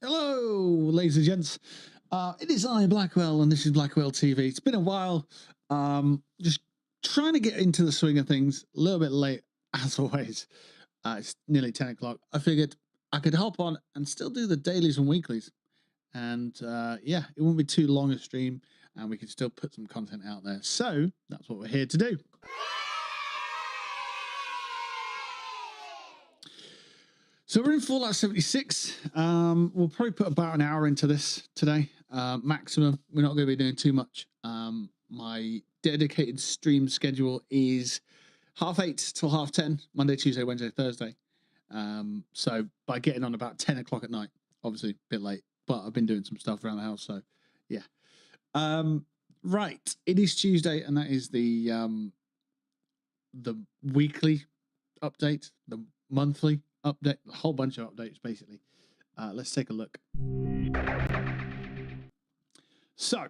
Hello, ladies and gents. It is I, Blackwell, and this is Blackwell TV. It's been a while. Just trying to get into the swing of things. A little bit late, as always. It's nearly 10 o'clock. I figured I could hop on and still do the dailies and weeklies. And yeah, it won't be too long a stream, and we can still put some content out there. So that's what we're here to do. So we're in Fallout 76. We'll probably put about an hour into this today, maximum. We're not going to be doing too much. My dedicated stream schedule is 8:30 till 10:30, Monday, Tuesday, Wednesday, Thursday. So by getting on about 10 o'clock at night, obviously a bit late, but I've been doing some stuff around the house. So yeah. Right. It is Tuesday, and that is the weekly update, the monthly update, a whole bunch of updates basically. Let's take a look. So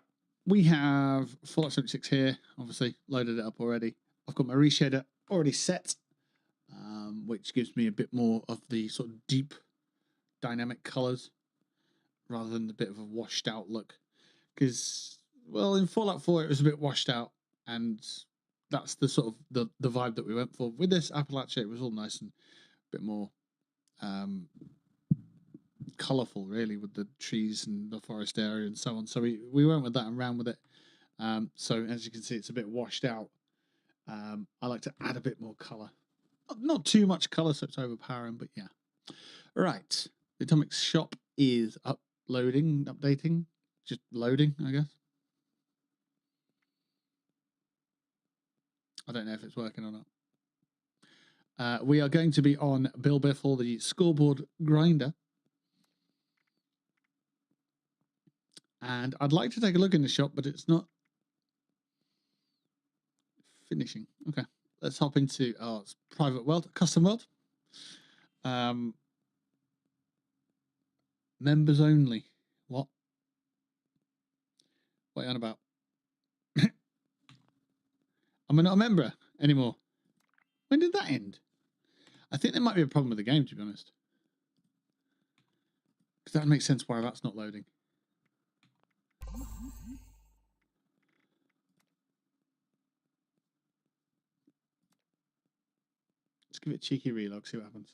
we have Fallout 76 here, obviously loaded it up already. I've got my reshader already set, which gives me a bit more of the sort of deep dynamic colors rather than the bit of a washed out look, because well, in Fallout 4 it was a bit washed out, and that's the sort of the vibe that we went for. With this Appalachia, it was all nice and a bit more colorful, really, with the trees and the forest area and so on. So we went with that and ran with it. So as you can see, it's a bit washed out. I like to add a bit more color, not too much color so it's overpowering, but yeah. Right, the Atomic Shop is updating, just loading, I guess. I don't know if it's working or not. We are going to be on Bill Biffle, the scoreboard grinder. And I'd like to take a look in the shop, but it's not finishing. Okay, let's hop into it's private world, custom world. Members only. What are you on about? Am I not a member anymore? When did that end? I think there might be a problem with the game, to be honest. Because that makes sense why that's not loading. Let's give it a cheeky relog, see what happens.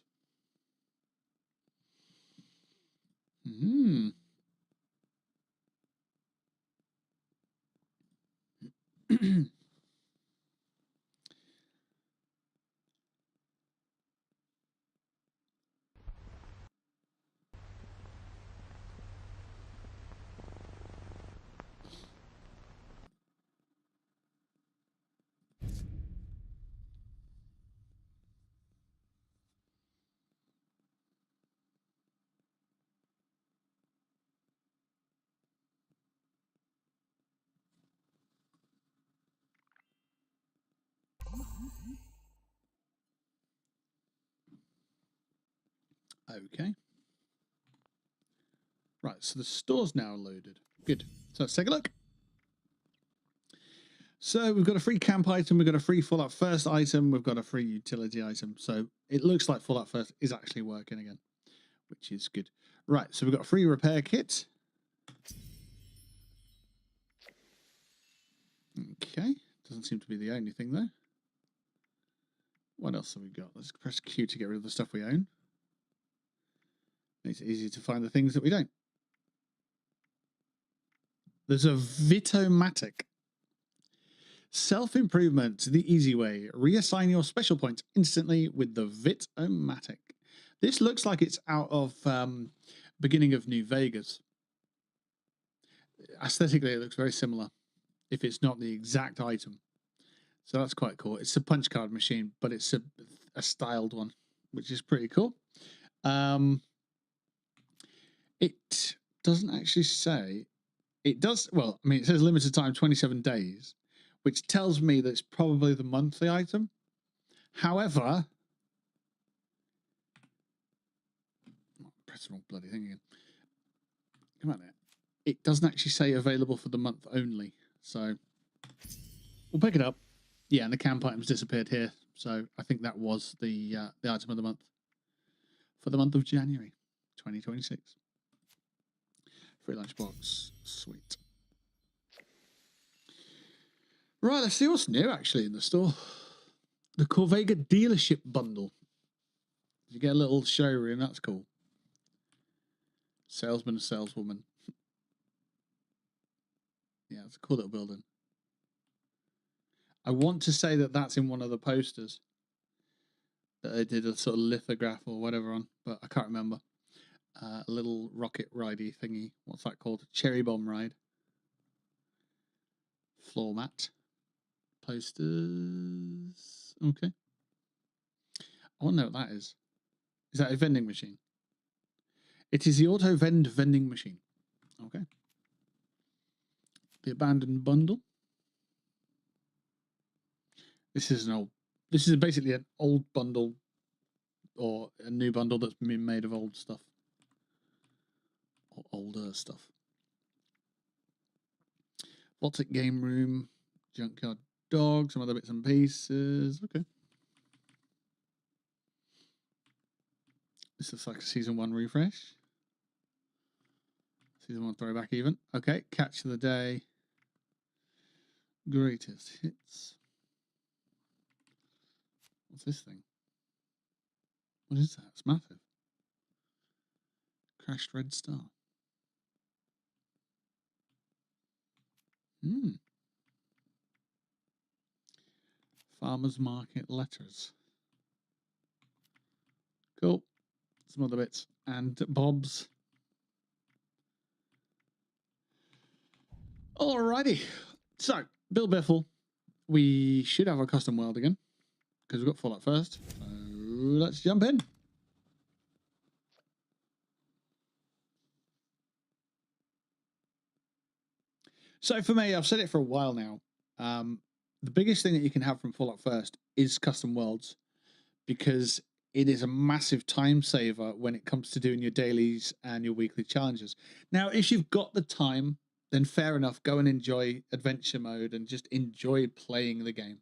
Okay. Right, so the store's now loaded. Good. So let's take a look. So we've got a free camp item, we've got a free Fallout First item, we've got a free utility item. So it looks like Fallout First is actually working again, which is good. Right, so we've got a free repair kit. Okay, doesn't seem to be the only thing though. What else have we got? Let's press Q to get rid of the stuff we own. Makes it easier to find the things that we don't. There's a Vitomatic. Self-improvement the easy way. Reassign your special points instantly with the Vitomatic. This looks like it's out of beginning of New Vegas. Aesthetically, it looks very similar, if it's not the exact item. So that's quite cool. It's a punch card machine, but it's a styled one, which is pretty cool. It doesn't actually say. It does. Well, I mean, it says limited time, 27 days, which tells me that it's probably the monthly item. However, press the wrong bloody thing again. Come on there. It doesn't actually say available for the month only. So we'll pick it up. Yeah, and the camp items disappeared here. So I think that was the item of the month for the month of January 2026. Free lunchbox. Sweet. Right, let's see what's new actually in the store. The Corvega dealership bundle. You get a little showroom, that's cool. Salesman and saleswoman. Yeah, it's a cool little building. I want to say that that's in one of the posters that they did a sort of lithograph or whatever on, but I can't remember. A little rocket ridey thingy. What's that called? Cherry bomb ride. Floor mat. Posters. Okay. I want to know what that is. Is that a vending machine? It is the auto vending machine. Okay. The abandoned bundle. This is basically an old bundle or a new bundle that's been made of old stuff. Or older stuff. Baltic game room, junkyard dog, some other bits and pieces. Okay. This looks like a season 1 refresh. Season 1 throwback even. Okay, catch of the day. Greatest hits. What's this thing? What is that? It's massive. Crashed red star. Farmers market letters. Cool. Some other bits. And bobs. Alrighty. So, Bill Biffle. We should have our custom world again. Because we've got Fallout first. So, let's jump in. So for me, I've said it for a while now. The biggest thing that you can have from Fallout First is custom worlds, because it is a massive time saver when it comes to doing your dailies and your weekly challenges. Now, if you've got the time, then fair enough, go and enjoy adventure mode and just enjoy playing the game.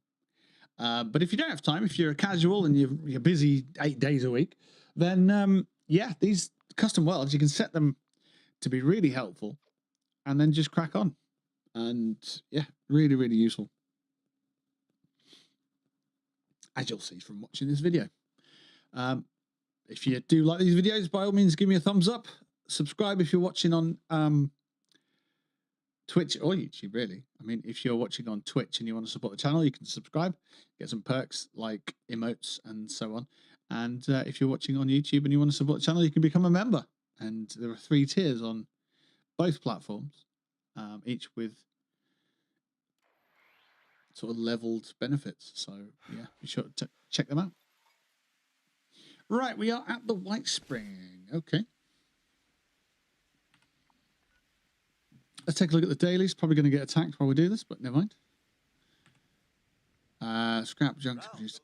But if you don't have time, if you're a casual and you're busy 8 days a week, then yeah, these custom worlds, you can set them to be really helpful and then just crack on. And yeah, really, really useful, as you'll see from watching this video. If you do like these videos, by all means, give me a thumbs up. Subscribe if you're watching on Twitch or YouTube, really. I mean, if you're watching on Twitch and you want to support the channel, you can subscribe, get some perks like emotes and so on. And if you're watching on YouTube and you want to support the channel, you can become a member. And there are 3 tiers on both platforms, each with sort of leveled benefits. So yeah, be sure to check them out. Right, we are at the White Spring. Okay. Let's take a look at the dailies. Probably going to get attacked while we do this, but never mind. Scrap junk to produce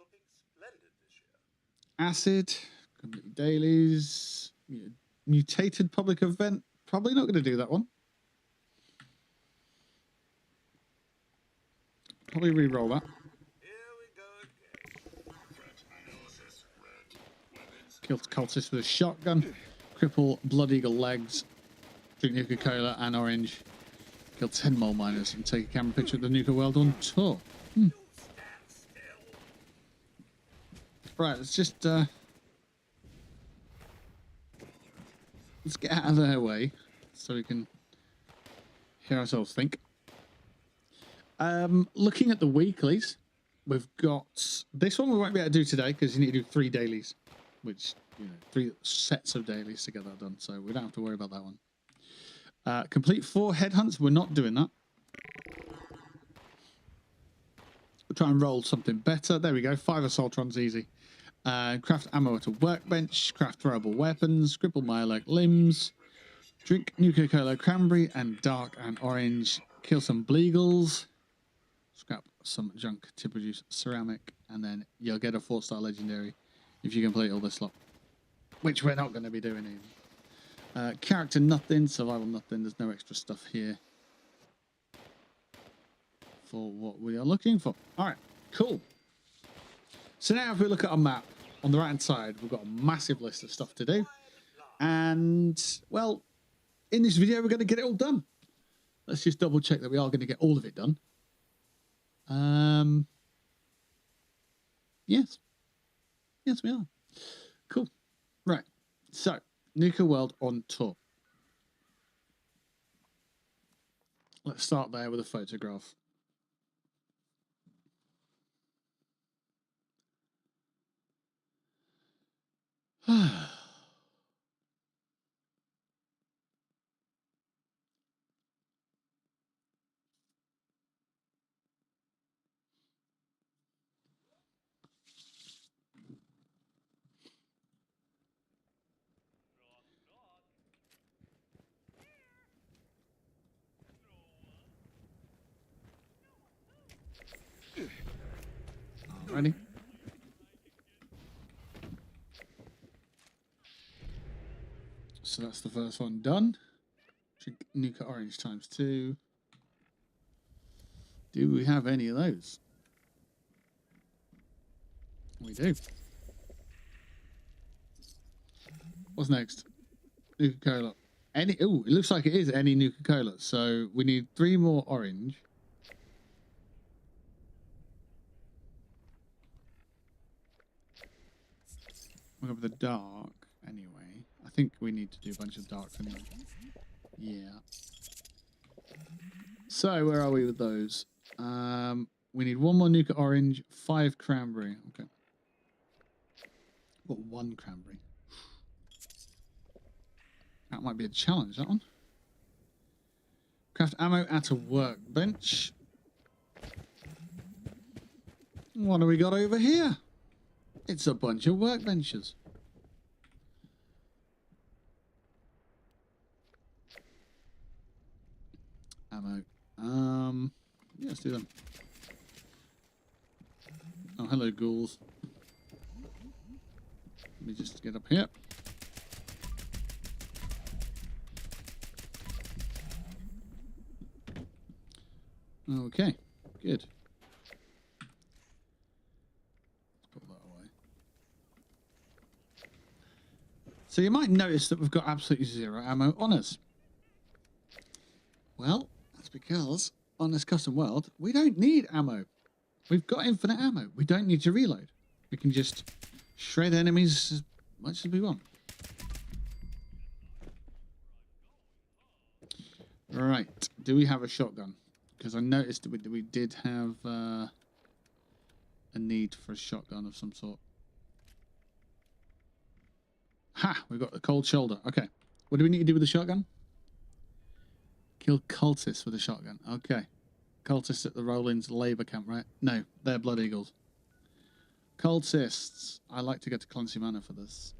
acid. Complete dailies. Mutated public event. Probably not going to do that one. Probably re-roll that. Killed cultists with a shotgun. Cripple Blood Eagle legs. Drink Nuka-Cola and orange. Kill 10 mole miners and take a camera picture of the Nuka World on tour. Right, let's just let's get out of their way so we can hear ourselves think. Looking at the weeklies, we've got this one we won't be able to do today because you need to do 3 dailies, which, you know, 3 sets of dailies to get that done, so we don't have to worry about that one. Complete 4 headhunts. We're not doing that. We'll try and roll something better. There we go. 5 assaultrons, easy. Craft ammo at a workbench. Craft throwable weapons. Cripple myelect limbs. Drink Nuka-Cola cranberry and dark and orange. Kill some bleagles. Scrap some junk to produce ceramic. And then you'll get a 4-star legendary if you complete all this lot. Which we're not going to be doing either. Character nothing, survival nothing. There's no extra stuff here for what we are looking for. All right, cool. So now if we look at our map, on the right hand side, we've got a massive list of stuff to do. And, well, in this video, we're going to get it all done. Let's just double check that we are going to get all of it done. Yes. Yes, we are. Cool. Right. So, Nuka World on tour. Let's start there with a photograph. Ready? So that's the first one done. Drink Nuka Orange ×2. Do we have any of those? We do. What's next? Nuka Cola. Any? Oh, it looks like it is any Nuka Cola. So we need 3 more orange. We'll go with the dark anyway. I think we need to do a bunch of darks anyway. Yeah. So where are we with those? We need 1 more Nuka Orange, 5 cranberry. Okay. Got 1 cranberry. That might be a challenge, that one. Craft ammo at a workbench. What do we got over here? It's a bunch of workbenches. Ammo. Yeah, let's do them. Oh, hello, ghouls. Let me just get up here. Okay, good. Let's put that away. So you might notice that we've got absolutely 0 ammo on us. Well, that's because on this custom world, we don't need ammo. We've got infinite ammo. We don't need to reload. We can just shred enemies as much as we want. Right. Do we have a shotgun? Because I noticed that we did have a need for a shotgun of some sort. Ha! We've got the cold shoulder. Okay. What do we need to do with the shotgun? Kill cultists with a shotgun. Okay. Cultists at the Rollins Labour camp, right? No, they're Blood Eagles. Cultists. I like to go to Clancy Manor for this.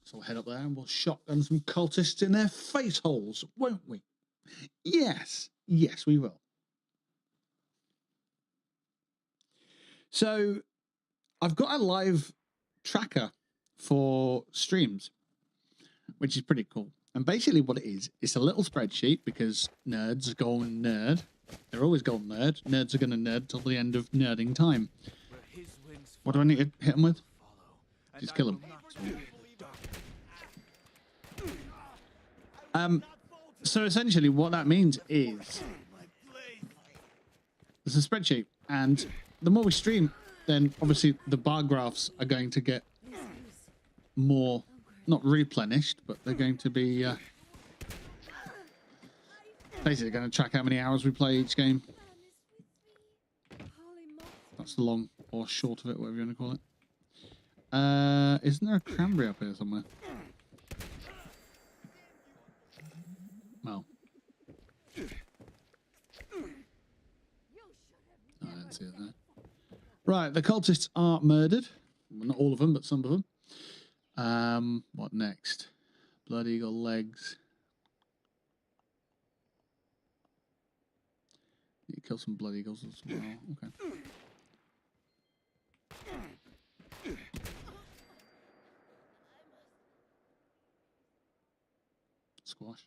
So we'll head up there and we'll shotgun some cultists in their face holes, won't we? Yes. Yes, we will. So I've got a live tracker for streams, which is pretty cool. And basically what it is, it's a little spreadsheet because nerds are going nerd. They're always going nerd. Nerds are going to nerd till the end of nerding time. What do I need to hit them with? Just kill them. So essentially what that means is there's a spreadsheet, and the more we stream, then obviously the bar graphs are going to get more, not replenished, but they're going to be basically going to track how many hours we play each game. That's the long or short of it, whatever you want to call it. Isn't there a cranberry up here somewhere? Well. I don't see it there. Right, the cultists are murdered. Well, not all of them, but some of them. What next? Blood Eagle legs. You kill some Blood Eagles as well. Okay. Squash.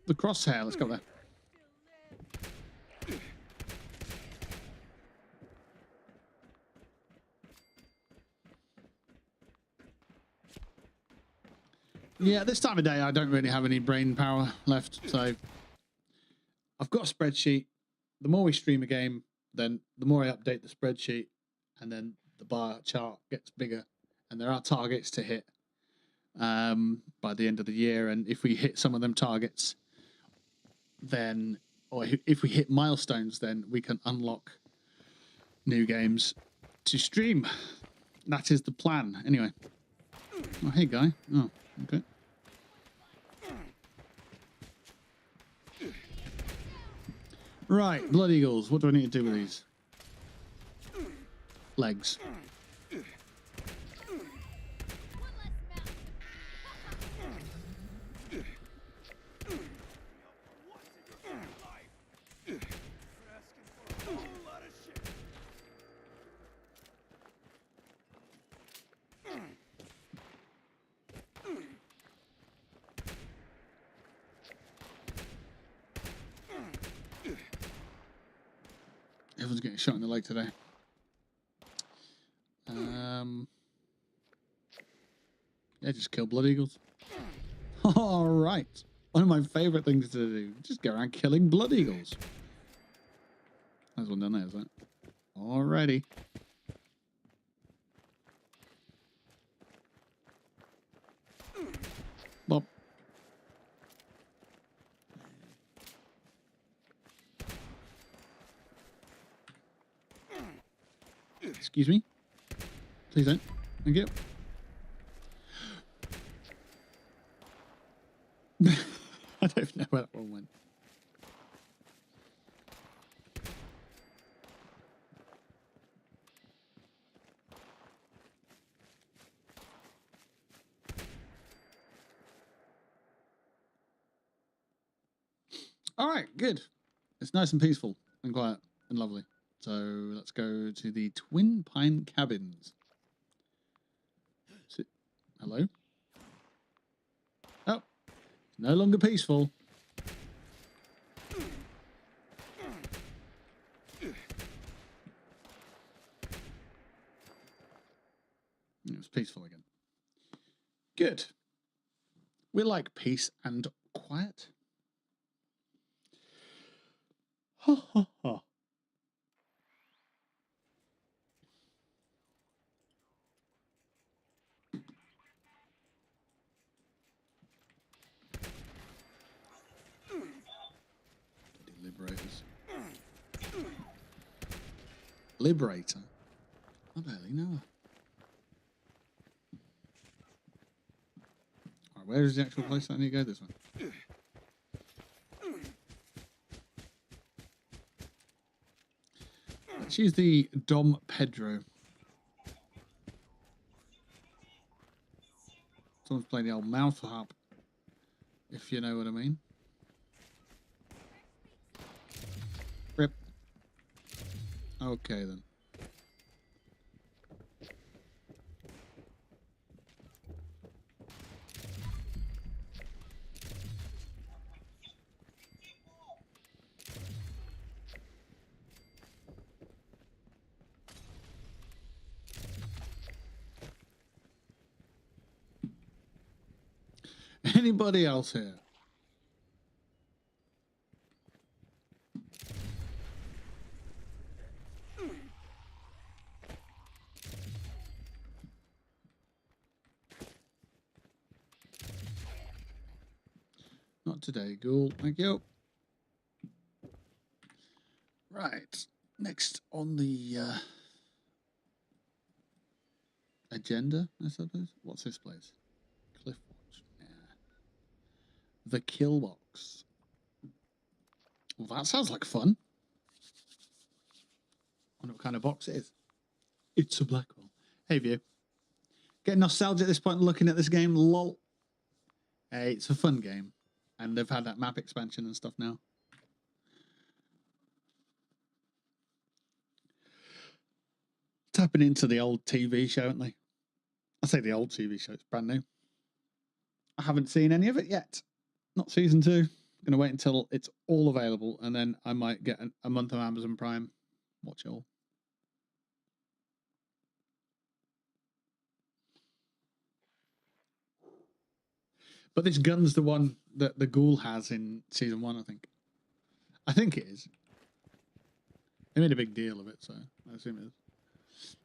The crosshair, let's go there. Yeah, this time of day, I don't really have any brain power left. So I've got a spreadsheet. The more we stream a game, then the more I update the spreadsheet, and then the bar chart gets bigger, and there are targets to hit by the end of the year. And if we hit some of them targets, then, or if we hit milestones, then we can unlock new games to stream. That is the plan. Anyway. Oh, hey, guy. Oh, okay. Right, Blood Eagles. What do I need to do with these? Legs. Everyone's getting shot in the leg today. Yeah, just kill Blood Eagles. All right. One of my favorite things to do. Just go around killing Blood Eagles. There's one down there, is that? Alrighty. Bob. Excuse me. Please don't. Thank you. I don't know where that one went. All right, good. It's nice and peaceful and quiet and lovely. So let's go to the Twin Pine Cabins. Hello? Oh, no longer peaceful. It was peaceful again. Good. We like peace and quiet. Ha ha ha. Liberators. Liberator? I barely know. Alright, where is the actual place I need to go? This one. Let's use the Dom Pedro. Someone's playing the old mouth harp, if you know what I mean. Rip. Okay then. Anybody else here? Not today, Ghoul. Thank you. Right. Next on the agenda, I suppose. What's this place? Cliffwatch. Yeah. The Kill Box. Well, that sounds like fun. I wonder what kind of box it is. It's a black hole. Hey, View. Getting nostalgia at this point looking at this game. Lol. Hey, it's a fun game. And they've had that map expansion and stuff now. Tapping into the old TV show, aren't they? I say the old TV show. It's brand new. I haven't seen any of it yet. Not season 2. I'm going to wait until it's all available. And then I might get a month of Amazon Prime. Watch it all. But this gun's the one that the ghoul has in season 1, I think. I think it is. They made a big deal of it, so I assume it is.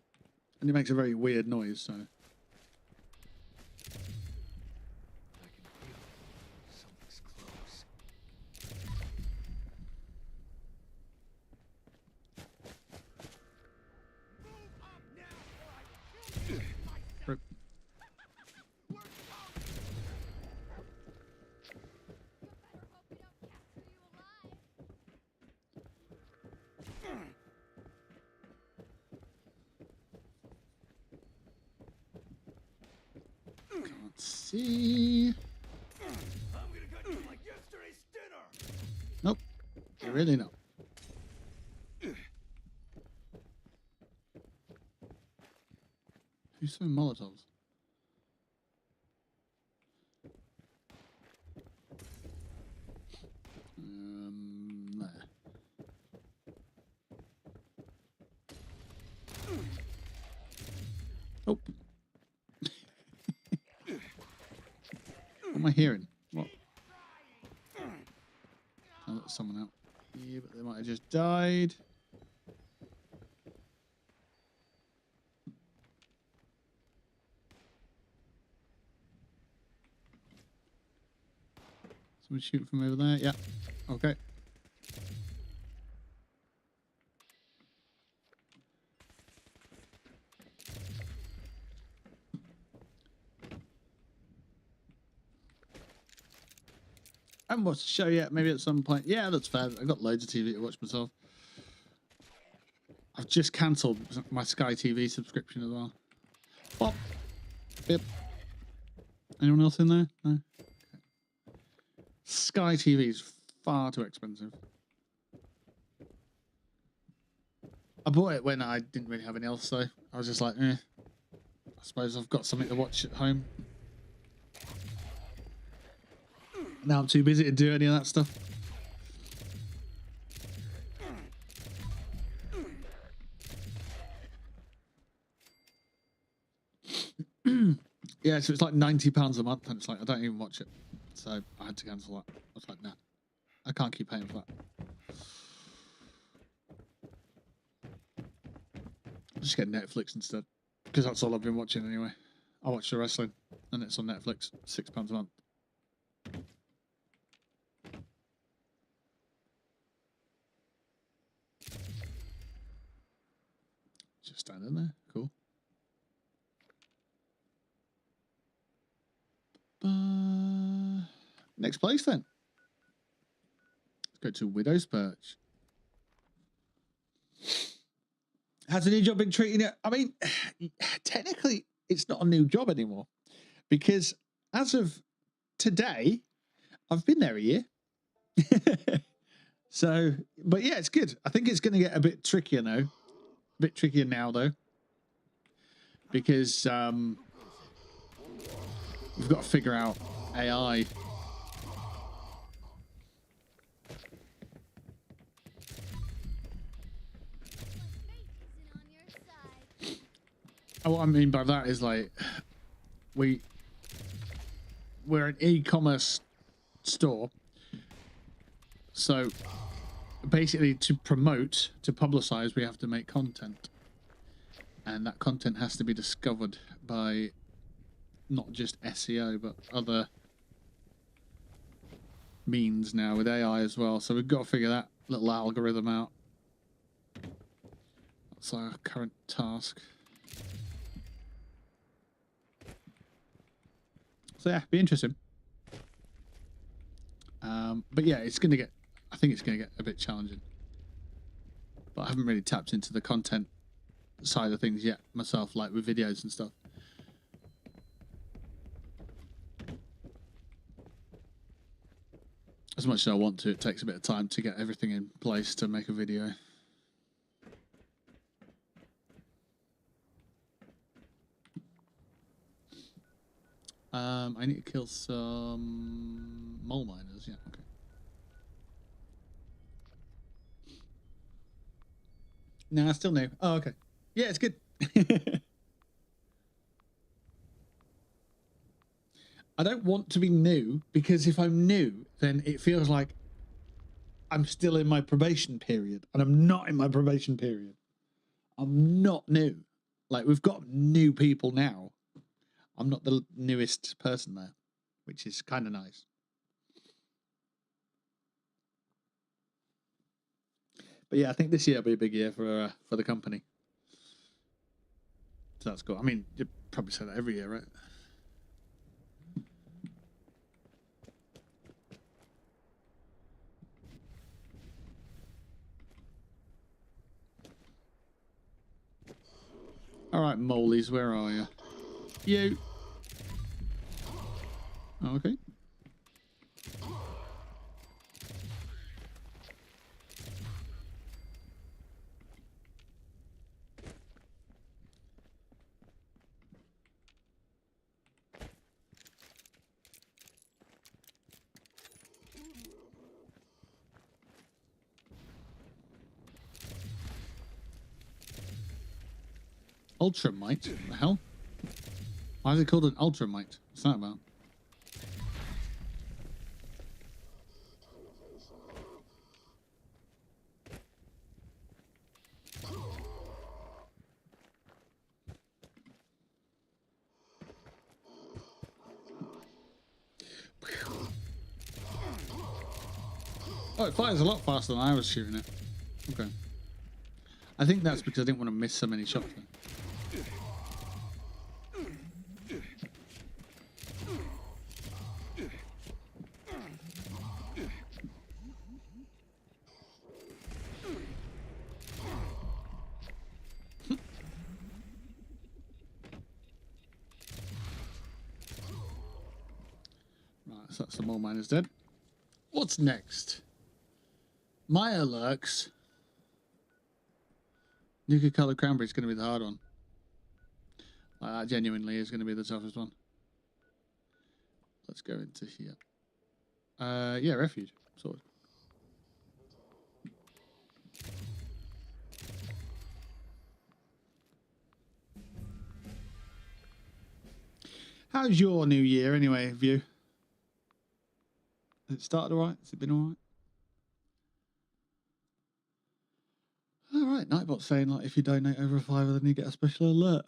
And it makes a very weird noise, so. Can't see. I'm gonna cut you like yesterday's dinner. Nope. Really not. Who's throwing Molotovs? There. Oh. What am I hearing? What? Oh, that's someone out. Yeah, but they might have just died. Someone shooting from over there. Yeah. Okay. I haven't watched the show yet. Maybe at some point. Yeah, that's fair. I've got loads of TV to watch myself. I've just cancelled my Sky TV subscription as well. Bop. Bip. Anyone else in there? No? Okay. Sky TV is far too expensive. I bought it when I didn't really have any else, so I was just like, I suppose I've got something to watch at home. Now I'm too busy to do any of that stuff. Yeah, so it's like £90 a month, and it's like I don't even watch it, so I had to cancel that. I was like, nah, I can't keep paying for that. I'll just get Netflix instead, because that's all I've been watching anyway. I watch the wrestling, and it's on Netflix, £6 a month. Just standing there, cool. Next place then. Let's go to Widow's Perch. Has a new job been treating it? I mean, technically, it's not a new job anymore, because as of today, I've been there a year. So, but yeah, it's good. I think it's going to get a bit trickier now. A bit trickier now, though, because we've got to figure out AI. What I mean by that is, like, we're an e-commerce store, so basically to promote, to publicize, we have to make content, and that content has to be discovered by not just SEO but other means now with AI as well. So we've got to figure that little algorithm out. That's our current task. So yeah, be interesting. But yeah, it's gonna get. I think it's gonna get a bit challenging. But I haven't really tapped into the content side of things yet myself, like with videos and stuff. As much as I want to, it takes a bit of time to get everything in place to make a video. I need to kill some mole miners. Yeah, okay. No, I still new. Oh, okay. Yeah, it's good. I don't want to be new, because if I'm new, then it feels like I'm still in my probation period, and I'm not in my probation period. I'm not new. Like, we've got new people now. I'm not the newest person there, which is kind of nice. But yeah, I think this year will be a big year for the company. So that's cool. I mean, you probably say that every year, right? All right, Molies, where are you? You. Okay. Ultramite? What the hell? Why is it called an Ultramite? What's that about? Oh, it fires a lot faster than I was shooting it. Okay. I think that's because I didn't want to miss so many shots. Right, so that's some more miners dead. What's next? Maya lurks. Nuka Coloured Cranberry is going to be the hard one. That genuinely is going to be the toughest one. Let's go into here. Yeah, refuge. Sword. How's your new year anyway, View? Has it started alright? Has it been alright? Alright, Nightbot's saying like if you donate over a $5 then you get a special alert.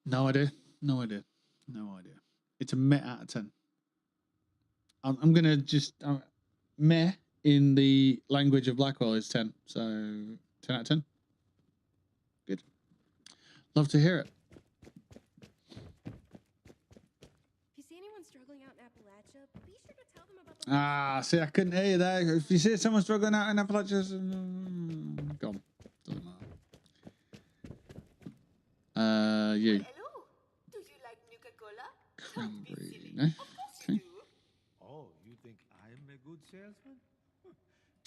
No idea. No idea. No idea. It's a meh out of 10. I'm gonna just meh in the language of Blackwell is 10. So 10 out of 10. Good. Love to hear it. If you see anyone struggling out in Appalachia, be sure to tell them about the See, I couldn't hear you there. If you see someone struggling out in Appalachia, gone. Doesn't matter. You. Hello. Do you like Nuka-Cola? Cranberry, no? Of course you do. Oh, you think I'm a good salesman?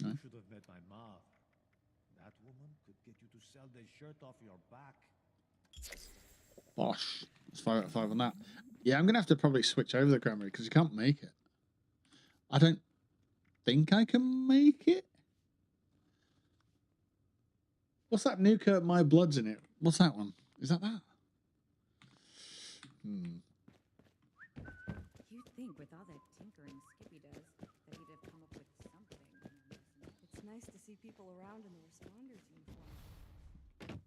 No. You should have met my mom. That woman could get you to sell the shirt off your back. Bosh. It's 5 out of 5 on that. Yeah, I'm going to have to probably switch over the cranberry because you can't make it. I don't think I can make it. What's that Nuka My Blood's in it? What's that one? Is that? You'd think with all that tinkering Skippy does, that he'd have come up with something. It's nice to see people around in the responders uniform.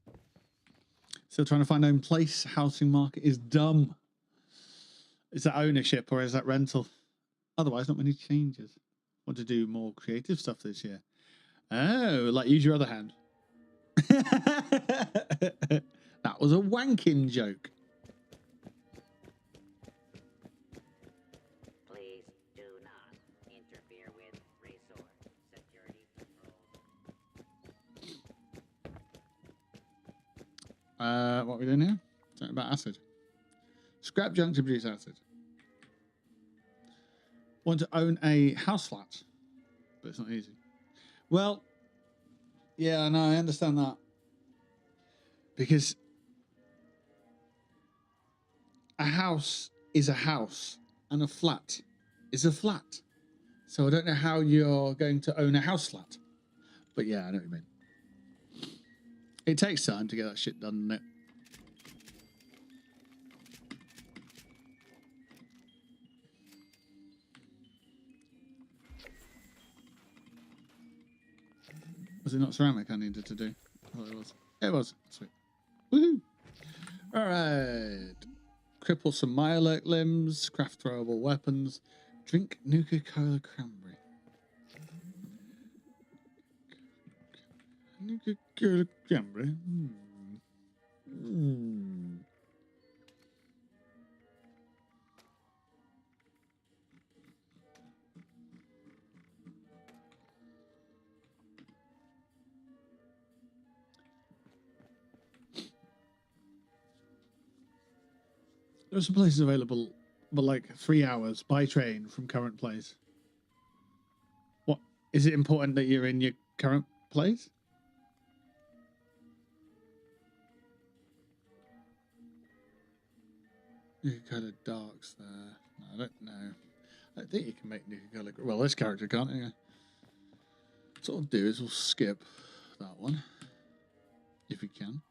Still trying to find own place. Housing market is dumb. Is that ownership or is that rental? Otherwise, not many changes. Want to do more creative stuff this year. Oh, like use your other hand. That was a wanking joke. Please do not interfere with resource security controls. What are we doing here? Something about acid. Scrap junk to produce acid. Want to own a house flat, but it's not easy. Well, yeah, no, I understand that. Because a house is a house and a flat is a flat. So I don't know how you're going to own a house flat. But yeah, I know what you mean. It takes time to get that shit done, doesn't it? Was it not ceramic I needed to do? Oh, it was. It was. Sweet. Woohoo! Alright. Cripple some Myalurk limbs. Craft throwable weapons. Drink Nuka-Cola Cranberry. Nuka-Cola Cranberry. There are some places available, but like 3 hours by train from current place. What? Is it important that you're in your current place? Nuka-Cola Darks there. No, I don't know. I think you can make Nuka-Cola... Well, this character can't, yeah. So what we'll do is we'll skip that one. If we can.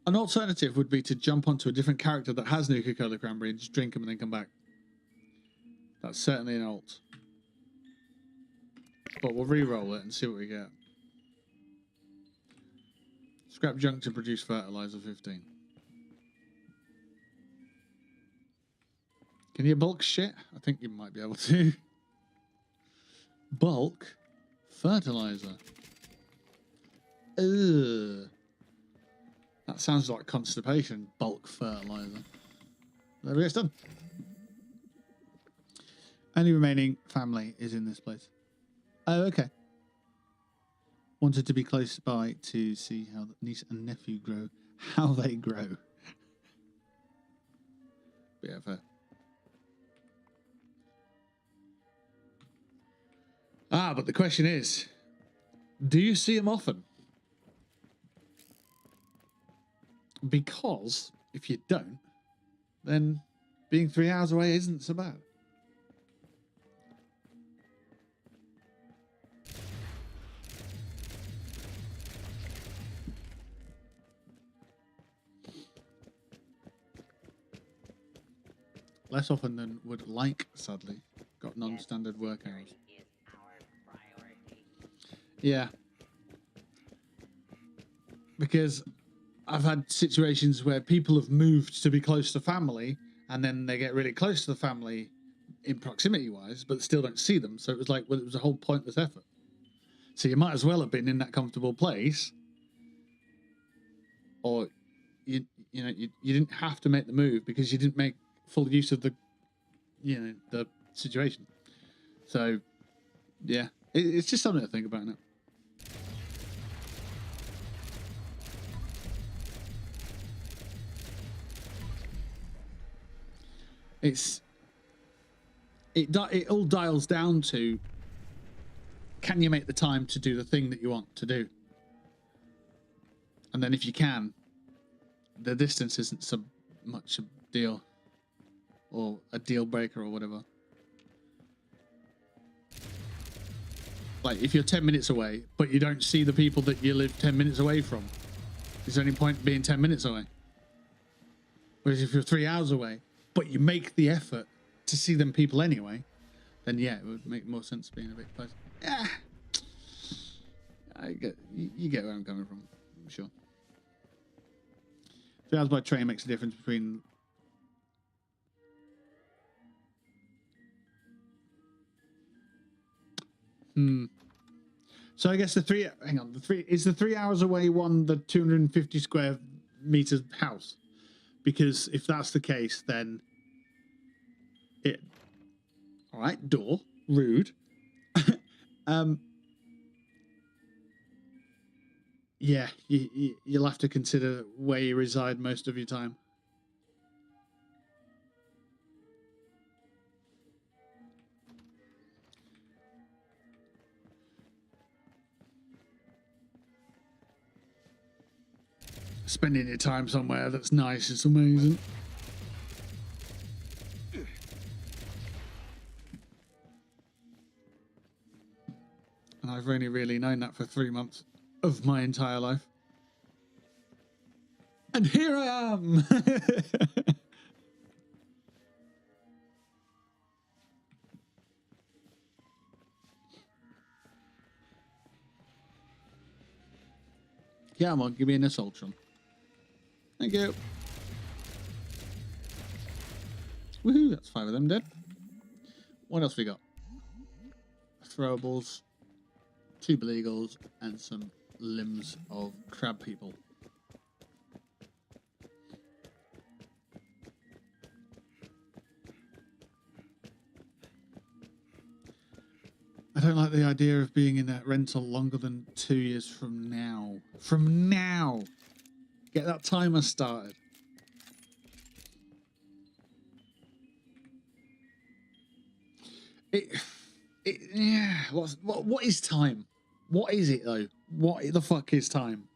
An alternative would be to jump onto a different character that has Nuka-Cola Cranberry and just drink them and then come back. That's certainly an alt. But we'll re-roll it and see what we get. Scrap junk to produce fertilizer 15. Can you bulk shit? I think you might be able to. Bulk fertilizer. Ugh. That sounds like constipation. Bulk fertilizer. There we go, it's done. Only remaining family is in this place. Oh, okay. Wanted to be close by to see how the niece and nephew grow. How they grow. But yeah, fair. But the question is, do you see them often? Because if you don't, then being 3 hours away isn't so bad. Less often than would like, sadly. Got non-standard work hours. Is our priority. Yeah. Because I've had situations where people have moved to be close to family, and then they get really close to the family in proximity-wise, but still don't see them. So it was like, well, it was a whole pointless effort. So you might as well have been in that comfortable place, or you didn't have to make the move because you didn't make full use of the situation. So yeah, it's just something to think about now. It all dials down to, can you make the time to do the thing that you want to do? And then if you can, the distance isn't so much a deal, or a deal breaker or whatever. Like if you're 10 minutes away, but you don't see the people that you live 10 minutes away from, is there any point being 10 minutes away? Whereas if you're 3 hours away, but you make the effort to see them people anyway, then yeah, it would make more sense being a bit closer. Yeah, you get where I'm coming from, I'm sure. 3 hours by train makes a difference between. So I guess the 3 hours away one the 250 square meters house? Because if that's the case, then it. All right, door, rude. Yeah, you'll have to consider where you reside most of your time. Spending your time somewhere that's nice is amazing. And I've only really known that for 3 months of my entire life. And here I am! Come on, give me an Assaultron. Thank you. Woohoo, that's 5 of them dead. What else we got? Throwables, 2 Beleagles, and some limbs of crab people. I don't like the idea of being in that rental longer than 2 years from now. From now! Get that timer started. Yeah. What is time? What is it though? What the fuck is time?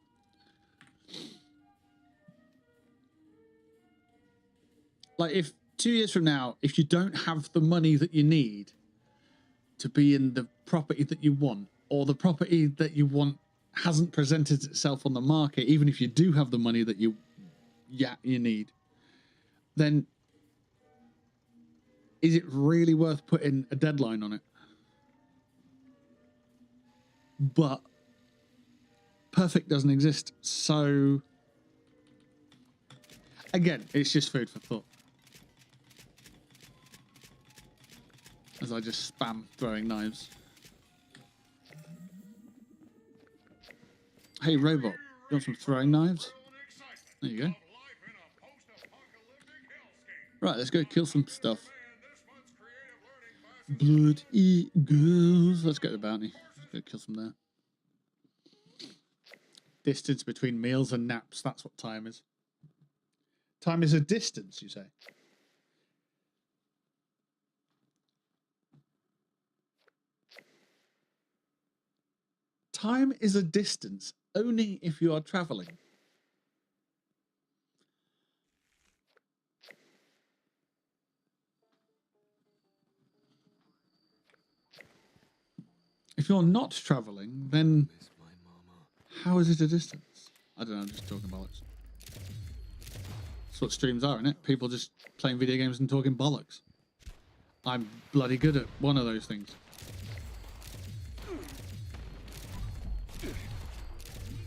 Like, if 2 years from now, if you don't have the money that you need to be in the property that you want, or the property that you want hasn't presented itself on the market, even if you do have the money that you need, then is it really worth putting a deadline on it? But perfect doesn't exist, so again, it's just food for thought. As I just spam throwing knives. Hey robot, you want some throwing knives? There you go. Right, let's go kill some stuff. Blood eagles. Let's get the bounty. Let's go kill some there. Distance between meals and naps. That's what time is. Time is a distance, you say? Time is a distance only if you are traveling. If you're not traveling, then how is it a distance? I don't know, I'm just talking bollocks. That's what streams are, isn't it? People just playing video games and talking bollocks. I'm bloody good at one of those things.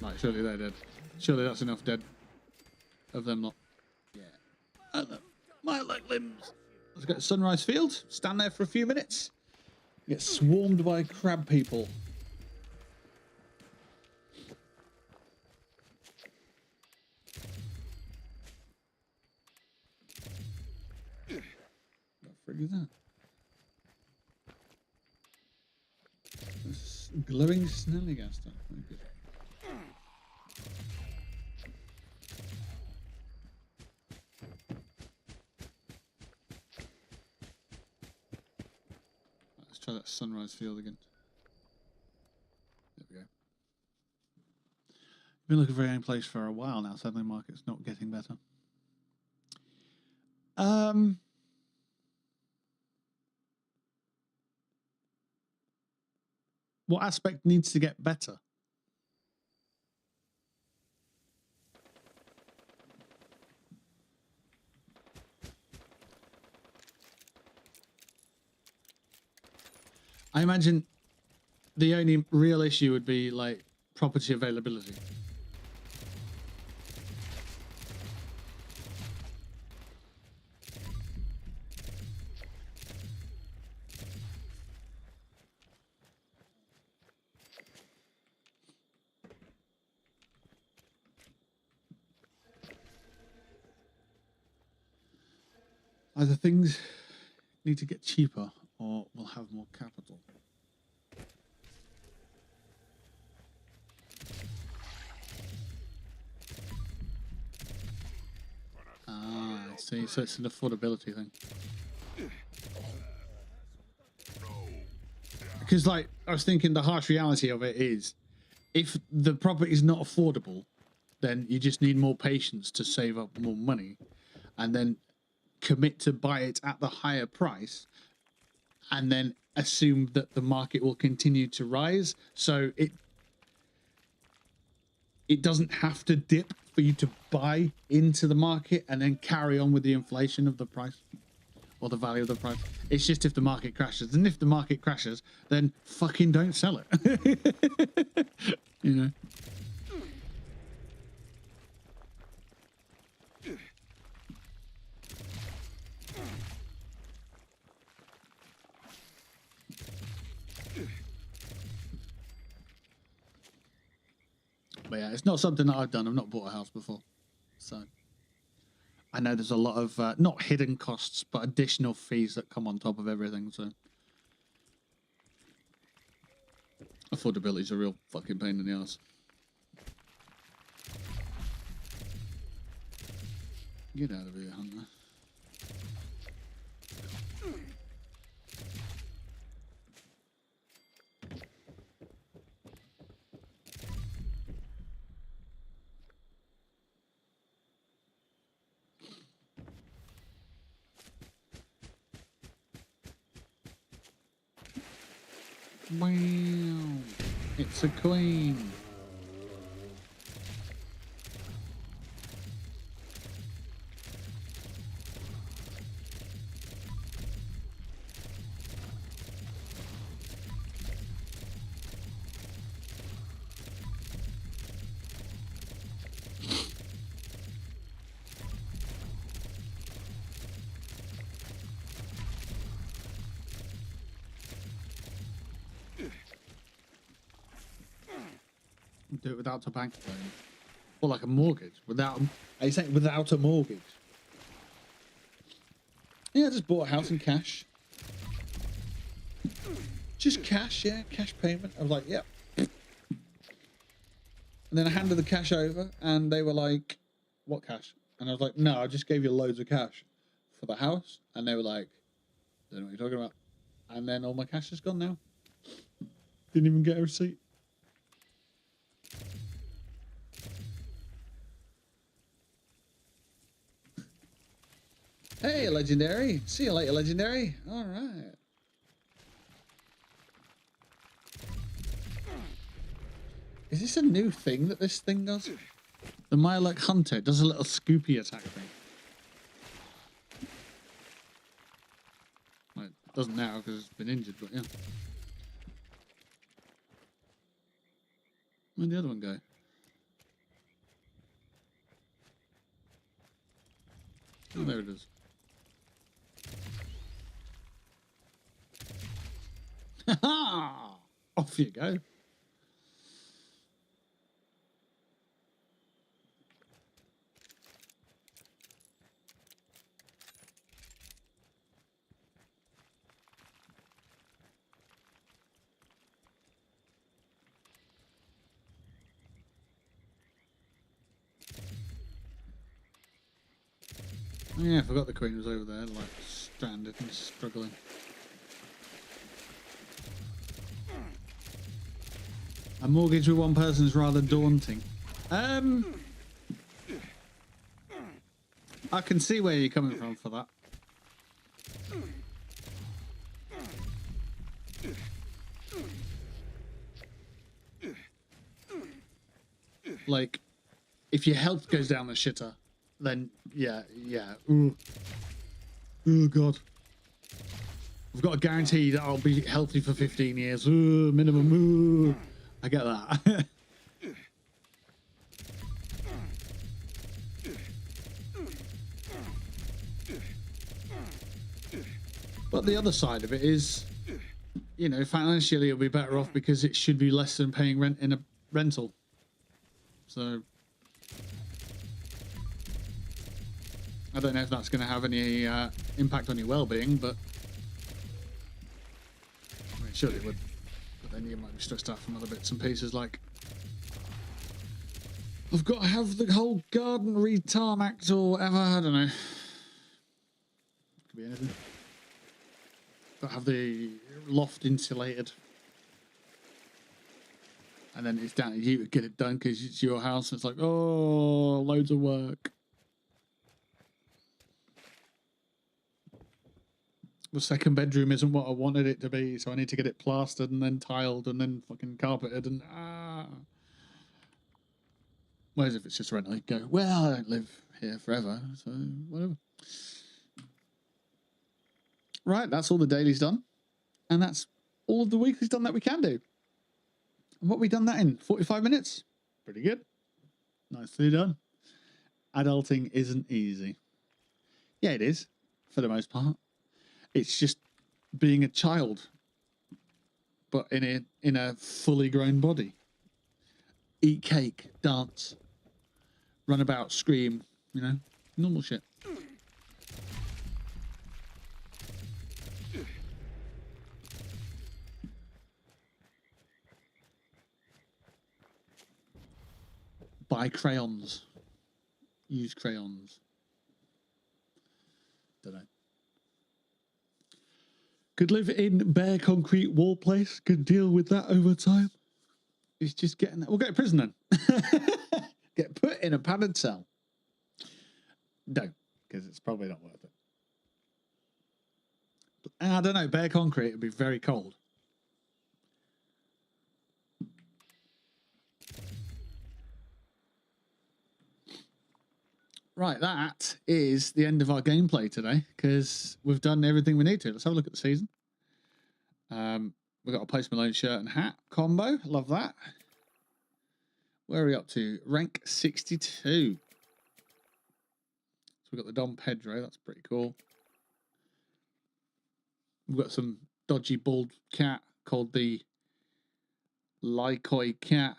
Right, surely they're dead. Surely that's enough dead of them lot. Yeah. My leg limbs. Let's go to Sunrise Field. Stand there for a few minutes. Get swarmed by crab people. What the frig is that? This glowing Snallygaster. Very good. Try that Sunrise Field again. There we go. Been looking for any place for a while now. Sadly, market's not getting better. What aspect needs to get better? I imagine the only real issue would be like property availability. Either things need to get cheaper or we'll have more capital. Ah, I see. So it's an affordability thing. Because, like, I was thinking the harsh reality of it is, if the property is not affordable, then you just need more patience to save up more money, and then commit to buy it at the higher price, and then assume that the market will continue to rise. So it doesn't have to dip for you to buy into the market and then carry on with the inflation of the price or the value of the price. It's just if the market crashes. And if the market crashes, then fucking don't sell it. You know? But yeah, it's not something that I've done. I've not bought a house before. So I know there's a lot of, not hidden costs, but additional fees that come on top of everything. So affordability is a real fucking pain in the ass. Get out of here, Hunter. Wow. It's a queen. Do it without a bank loan. Or like a mortgage. Without, are you saying without a mortgage? Yeah, I just bought a house in cash. Just cash, yeah, cash payment. I was like, yep. And then I handed the cash over and they were like, what cash? And I was like, no, I just gave you loads of cash for the house. And they were like, don't know what you're talking about. And then all my cash is gone now. Didn't even get a receipt. Hey, Legendary. See you later, Legendary. All right. Is this a new thing that this thing does? The Mirelurk Hunter does a little scoopy attack thing. Well, it doesn't now because it's been injured, but yeah. Where'd the other one go? Oh, there it is. Ha! Off you go. Oh, yeah, I forgot the queen was over there, like stranded and struggling. A mortgage with one person is rather daunting. I can see where you're coming from for that. Like, if your health goes down the shitter, then yeah. Ooh. Oh god. I've got a guarantee that I'll be healthy for 15 years. Ooh, minimum. Ooh. I get that. But the other side of it is, you know, financially it'll be better off because it should be less than paying rent in a rental. So I don't know if that's going to have any impact on your well-being, but I mean, surely it would. But then you might be stressed out from other bits and pieces like, I've got to have the whole garden re-tarmacked or whatever, I don't know. Could be anything. Got to have the loft insulated. And then it's down to you to get it done because it's your house. And it's like, oh, loads of work. The second bedroom isn't what I wanted it to be, so I need to get it plastered and then tiled and then fucking carpeted and Whereas if it's just rental, you go, well, I don't live here forever, so whatever. Right, that's all the dailies done. And that's all of the weeklies done that we can do. And what we done that in? 45 minutes? Pretty good. Nicely done. Adulting isn't easy. Yeah, it is, for the most part. It's just being a child, but in a fully grown body. eat cake, dance, run about, scream, you know, normal shit. Buy crayons. Use crayons. Don't know. Could live in bare concrete wall place. Could deal with that over time. It's just getting that. We'll get a prison then. Get put in a padded cell. No, because it's probably not worth it. I don't know. Bare concrete would be very cold. Right, that is the end of our gameplay today because we've done everything we need to. Let's have a look at the season. We've got a Post Malone shirt and hat combo. Love that. Where are we up to? Rank 62. So we've got the Dom Pedro. That's pretty cool. We've got some dodgy bald cat called the Lycoi cat.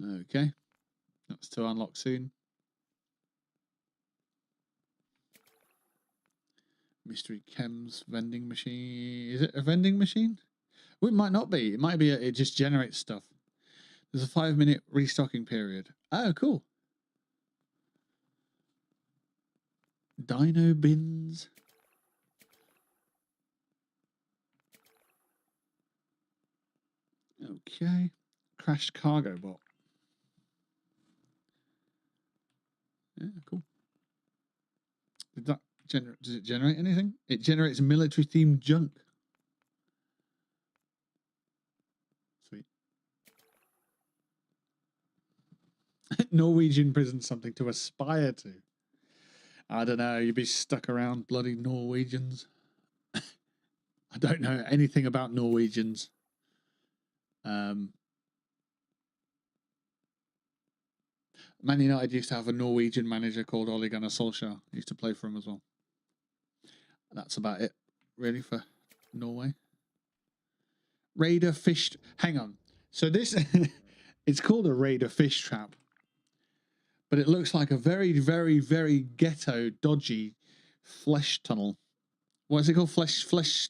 Okay. That's to unlock soon. Mystery Chems vending machine. Is it a vending machine? Well, it might not be. It might be it just generates stuff. There's a 5-minute restocking period. Oh, cool. Dino bins. Okay. Crashed cargo bot. Yeah, cool. Does it generate anything? It generates military themed junk. Sweet. Norwegian prison, something to aspire to. I don't know. You'd be stuck around bloody Norwegians. I don't know anything about Norwegians. Man United used to have a Norwegian manager called Ole Gunnar Solskjaer. He used to play for him as well. That's about it, really, for Norway. Raider fish. Hang on. So this, it's called a Raider fish trap, but it looks like a very, very, very ghetto, dodgy flesh tunnel. What is it called? Flesh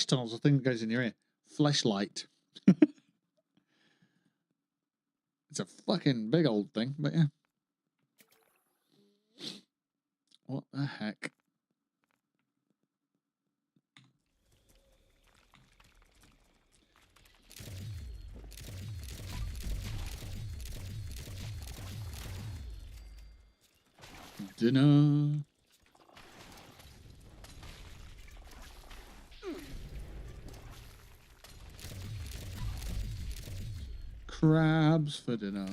tunnel's the thing that goes in your ear. Fleshlight. It's a fucking big old thing, but yeah. What the heck? Dinner. Crabs for dinner.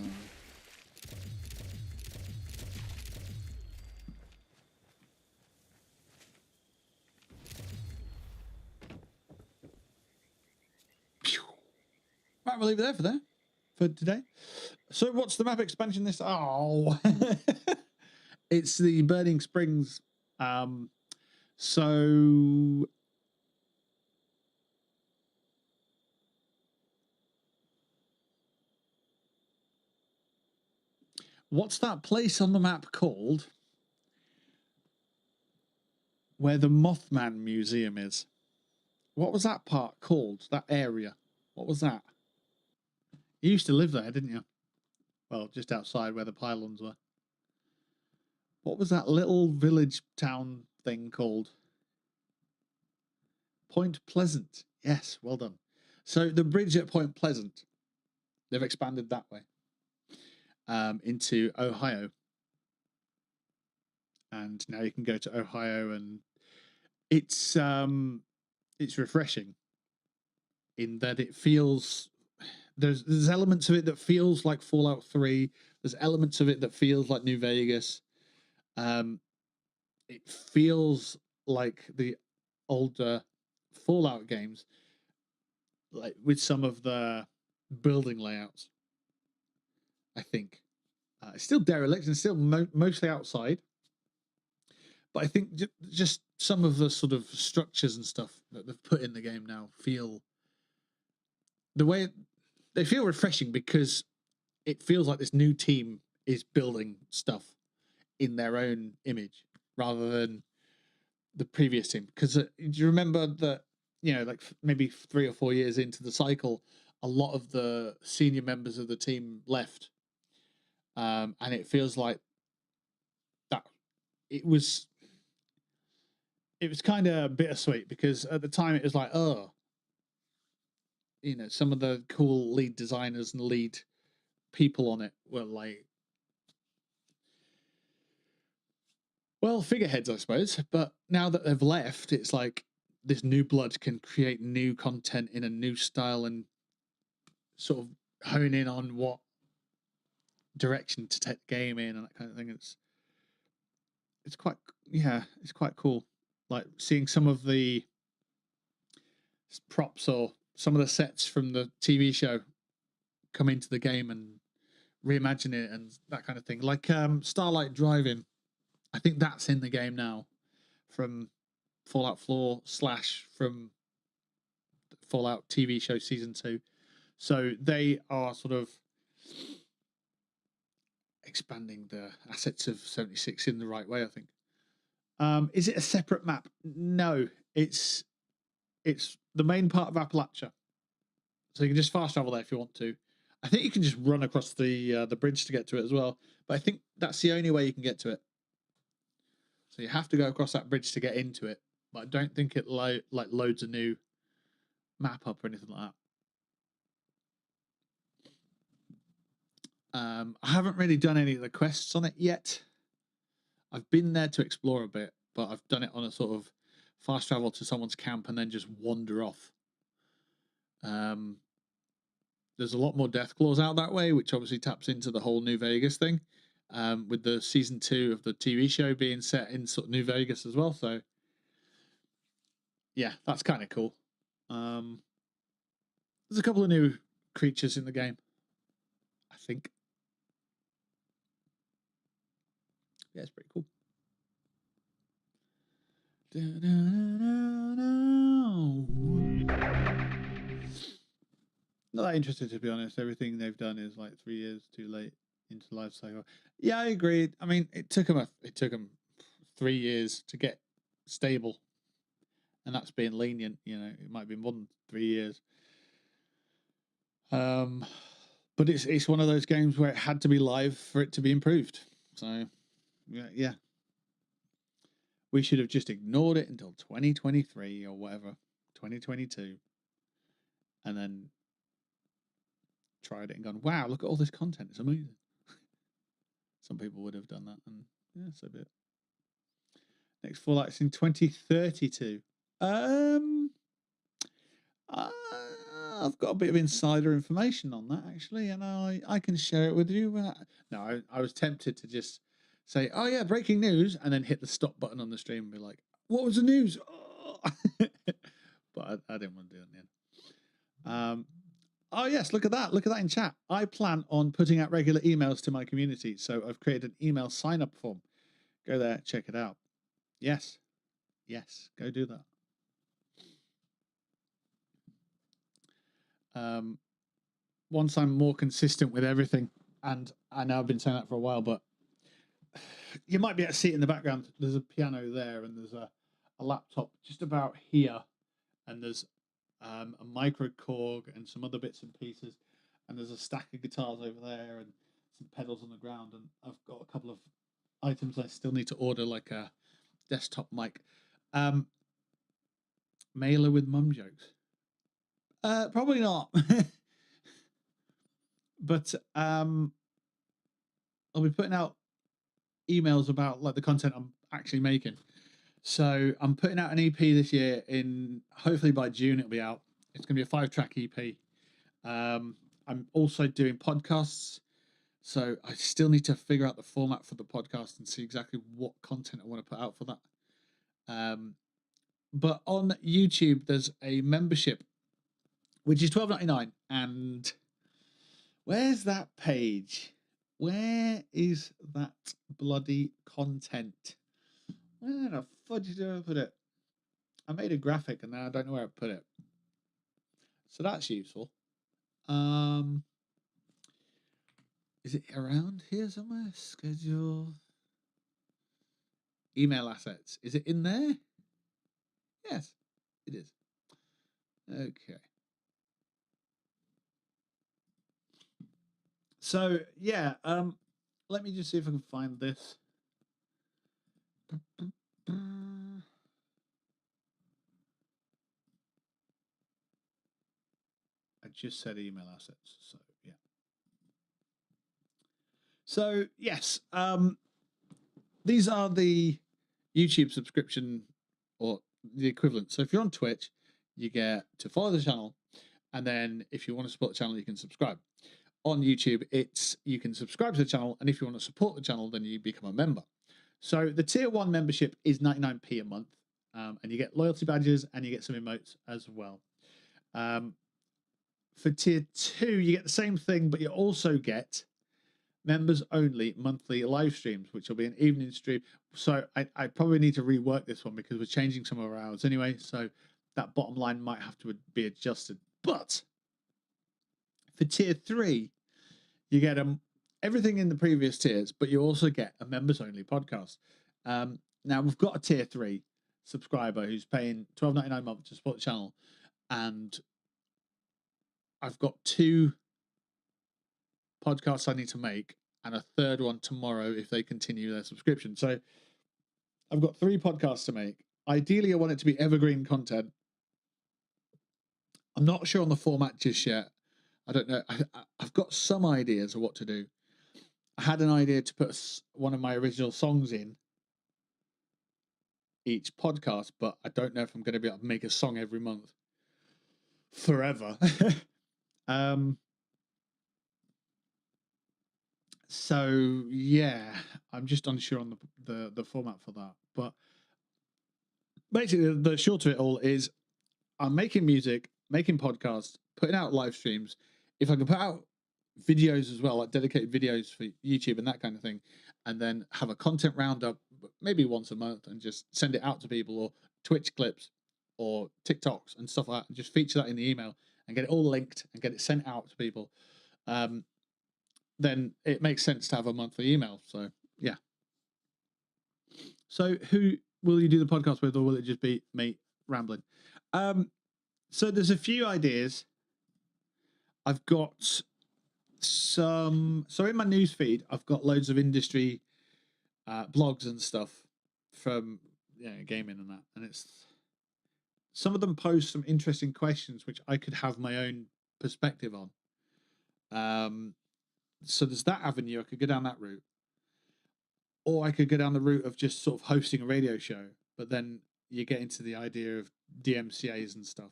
Pew. Right, we'll leave it there for today. So what's the map expansion this? Oh, it's the Burning Springs. So what's that place on the map called where the Mothman Museum is? What was that part called? That area? What was that? You used to live there, didn't you? Well, just outside where the pylons were. What was that little village town thing called? Point Pleasant. Yes, well done. So the bridge at Point Pleasant, they've expanded that way into Ohio. And now you can go to Ohio, and it's refreshing in that it feels there's elements of it that feels like Fallout 3. There's elements of it that feels like New Vegas. It feels like the older Fallout games, like with some of the building layouts. I think it's still derelict and still mostly outside, but I think just some of the sort of structures and stuff that they've put in the game now feel the way they feel refreshing because it feels like this new team is building stuff in their own image rather than the previous team. Because do you remember that, like maybe 3 or 4 years into the cycle, a lot of the senior members of the team left. And it feels like that it was kind of bittersweet because at the time it was like, some of the cool lead designers and lead people on it were like, well, figureheads, I suppose. But now that they've left, it's like this new blood can create new content in a new style and sort of hone in on what direction to take the game in and that kind of thing. It's quite cool. Like seeing some of the props or some of the sets from the TV show come into the game and reimagine it and that kind of thing. Like Starlight Driving, I think that's in the game now from Fallout 4 / from Fallout TV show season 2. So they are sort of expanding the assets of 76 in the right way, I think. Is it a separate map? No, it's the main part of Appalachia. So you can just fast travel there if you want to. I think you can just run across the bridge to get to it as well. But I think that's the only way you can get to it. So you have to go across that bridge to get into it. But I don't think it loads a new map up or anything like that. I haven't really done any of the quests on it yet. I've been there to explore a bit, but I've done it on a sort of fast travel to someone's camp and then just wander off. There's a lot more Deathclaws out that way, which obviously taps into the whole New Vegas thing, with the season 2 of the TV show being set in sort of New Vegas as well. So, yeah, that's kind of cool. There's a couple of new creatures in the game, I think. Yeah, it's pretty cool. Not that interested, to be honest. Everything they've done is like 3 years too late into life cycle. Yeah, I agree. I mean, it took them 3 years to get stable, and that's being lenient. It might be more than 3 years. But it's one of those games where it had to be live for it to be improved. So, yeah. We should have just ignored it until 2023 or whatever, 2022, and then tried it and gone, wow, look at all this content. It's amazing. Some people would have done that, and yeah, so be it. Next Fallout's in 2032. I've got a bit of insider information on that, actually, and I can share it with you. No, I was tempted to just say, oh yeah, breaking news, and then hit the stop button on the stream and be like, what was the news? Oh. But I didn't want to do it in the end. Oh yes, look at that in chat. I plan on putting out regular emails to my community, so I've created an email sign-up form. Go there, check it out. Yes, go do that. Once I'm more consistent with everything, and I know I've been saying that for a while, but you might be able to see it in the background. There's a piano there, and there's a laptop just about here, and there's a micro Korg and some other bits and pieces, and there's a stack of guitars over there and some pedals on the ground, and I've got a couple of items I still need to order, like a desktop mic. Mailer with mum jokes? Probably not. But I'll be putting out emails about like the content I'm actually making. So I'm putting out an EP this year. Hopefully by June it'll be out. It's going to be a 5-track EP. I'm also doing podcasts, so I still need to figure out the format for the podcast and see exactly what content I want to put out for that. But on YouTube there's a membership which is $12.99, and where's that page? Where is that bloody content? Where the fudge did I put it? I made a graphic and now I don't know where I put it. So that's useful. Is it around here somewhere? Schedule. Email assets. Is it in there? Yes, it is. Okay. So yeah, let me just see if I can find this. I just said email assets, so yeah. So yes, these are the YouTube subscription or the equivalent. So if you're on Twitch, you get to follow the channel, and then if you want to support the channel, you can subscribe. On YouTube, you can subscribe to the channel, and if you want to support the channel, then you become a member. So the tier 1 membership is 99p a month, and you get loyalty badges and you get some emotes as well. For tier 2, you get the same thing, but you also get members only monthly live streams, which will be an evening stream. So I probably need to rework this one because we're changing some of our hours anyway. So that bottom line might have to be adjusted. But for tier 3, you get everything in the previous tiers, but you also get a members only podcast. Now we've got a tier 3 subscriber who's paying $12.99 a month to support the channel, and I've got 2 podcasts I need to make and a third one tomorrow if they continue their subscription. So I've got 3 podcasts to make. Ideally, I want it to be evergreen content. I'm not sure on the format just yet. I don't know. I've got some ideas of what to do. I had an idea to put one of my original songs in each podcast, but I don't know if I'm going to be able to make a song every month forever. So yeah, I'm just unsure on the format for that. But basically, the short of it all is I'm making music, making podcasts, putting out live streams. If I can put out videos as well, like dedicated videos for YouTube and that kind of thing, and then have a content roundup maybe once a month and just send it out to people, or Twitch clips or TikToks and stuff like that, and just feature that in the email and get it all linked and get it sent out to people, then it makes sense to have a monthly email. So yeah. So who will you do the podcast with, or will it just be me rambling? So there's a few ideas. I've got some. So in my news feed, I've got loads of industry blogs and stuff from gaming and that, and it's some of them post some interesting questions which I could have my own perspective on. So there's that avenue. I could go down that route, or I could go down the route of just sort of hosting a radio show. But then you get into the idea of DMCA's and stuff.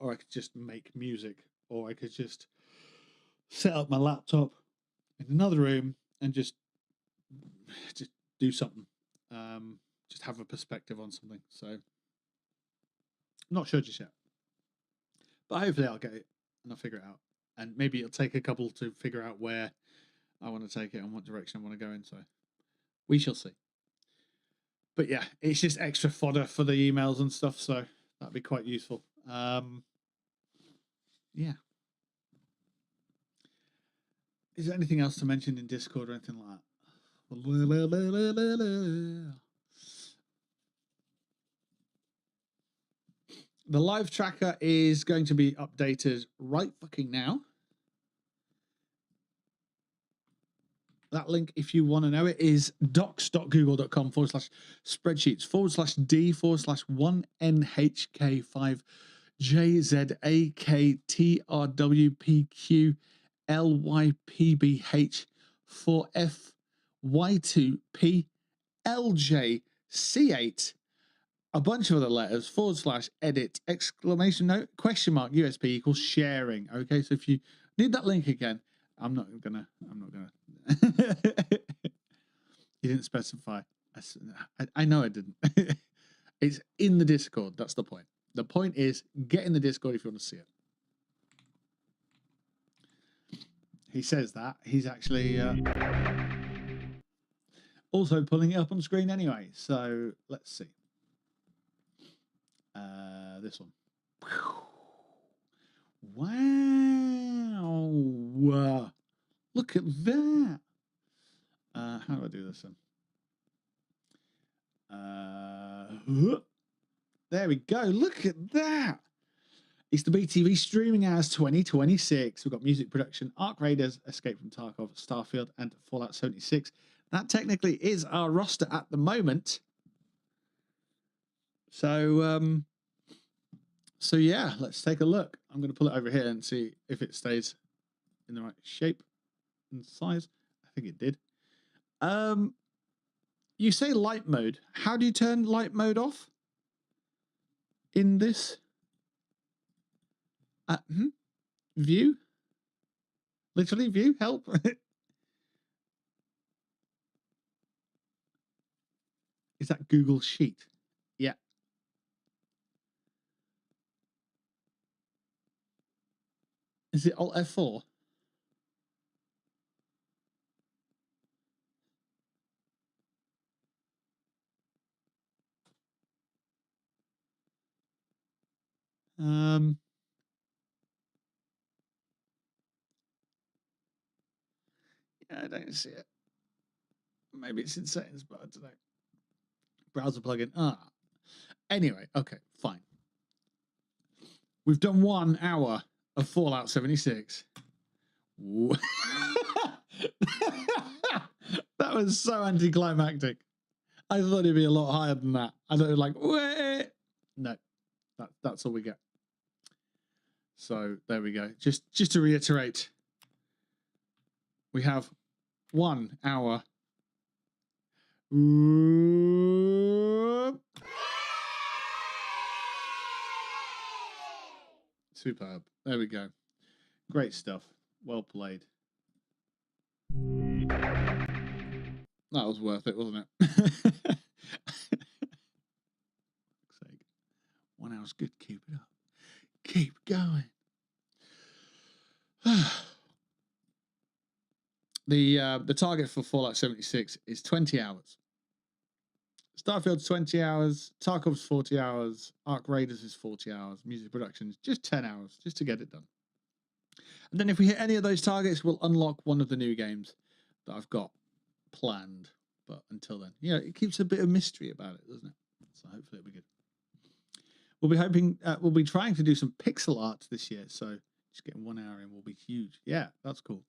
Or I could just make music, or I could just set up my laptop in another room and just do something. Just have a perspective on something. So I'm not sure just yet, but hopefully I'll get it and I'll figure it out. And maybe it'll take a couple to figure out where I want to take it and what direction I want to go in. So we shall see. But yeah, it's just extra fodder for the emails and stuff. So that'd be quite useful. Yeah. Is there anything else to mention in Discord or anything like that? The live tracker is going to be updated right fucking now. That link, if you want to know it, is docs.google.com/spreadsheets/1NHK5JZAKTRWPQLYPBH4F Y2PLJC8, a bunch of other letters, !edit, exclamation note, question mark, USP equals sharing. Okay, so if you need that link again, I'm not gonna. You didn't specify. I know I didn't. It's in the Discord. That's the point. The point is, get in the Discord if you want to see it. He says that. He's actually also pulling it up on screen anyway. So let's see. This one. Wow. Look at that. How do I do this then? There we go. Look at that. It's the BTV Streaming Hours 2026. We've got music production, Ark Raiders, Escape from Tarkov, Starfield, and Fallout 76. That technically is our roster at the moment. So, yeah, let's take a look. I'm going to pull it over here and see if it stays in the right shape and size. I think it did. You say light mode. How do you turn light mode off in this? View? Literally view? Help? Is that Google Sheet? Yeah. Is it Alt F4? Yeah, I don't see it. Maybe it's in settings, but I don't know. Browser plugin. Anyway, okay, fine. We've done 1 hour of Fallout 76. That was so anticlimactic. I thought it'd be a lot higher than that. I thought it was like, wait. No, that's all we get. So there we go. Just to reiterate, we have 1 hour. Superb. There we go. Great stuff. Well played. That was worth it, wasn't it? Fuck's sake. 1 hour's good. Keep it up. Keep going. The target for Fallout 76 is 20 hours. Starfield's 20 hours, Tarkov's 40 hours, Ark Raiders is 40 hours, music production is just 10 hours, just to get it done. And then if we hit any of those targets, we'll unlock one of the new games that I've got planned. But until then, it keeps a bit of mystery about it, doesn't it? So hopefully it'll be good. We'll be trying to do some pixel art this year, so just getting 1 hour in will be huge. Yeah, that's cool.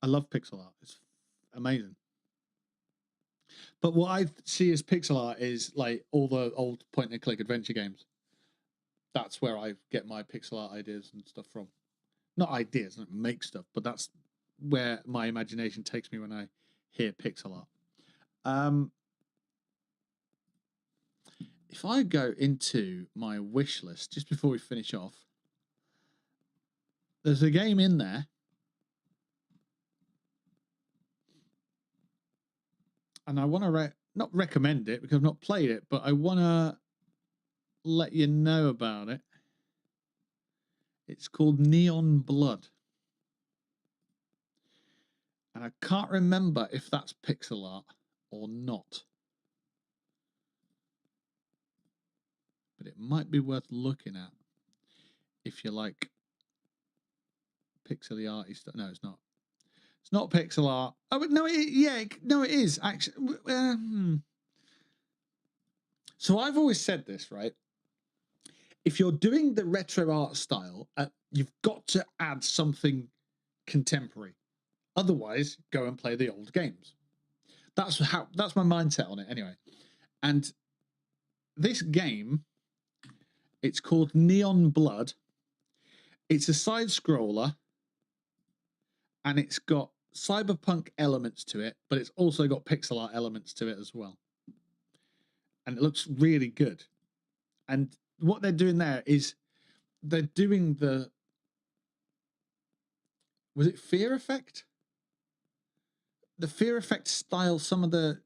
I love pixel art. It's amazing. But what I see as pixel art is like all the old point-and-click adventure games. That's where I get my pixel art ideas and stuff from. Not ideas, I don't make stuff, but that's where my imagination takes me when I hear pixel art. If I go into my wish list just before we finish off, there's a game in there. And I want to not recommend it because I've not played it, but I want to let you know about it. It's called Neon Blood. And I can't remember if that's pixel art or not. But it might be worth looking at if you like pixely arty stuff. No, it's not. It's not pixel art. Oh, but no, it is actually. So I've always said this, right? If you're doing the retro art style, you've got to add something contemporary. Otherwise, go and play the old games. That's my mindset on it anyway. And this game, it's called Neon Blood. It's a side scroller. And it's got cyberpunk elements to it, but it's also got pixel art elements to it as well. And it looks really good. And what they're doing there is they're doing was it Fear Effect? The Fear Effect style, some of the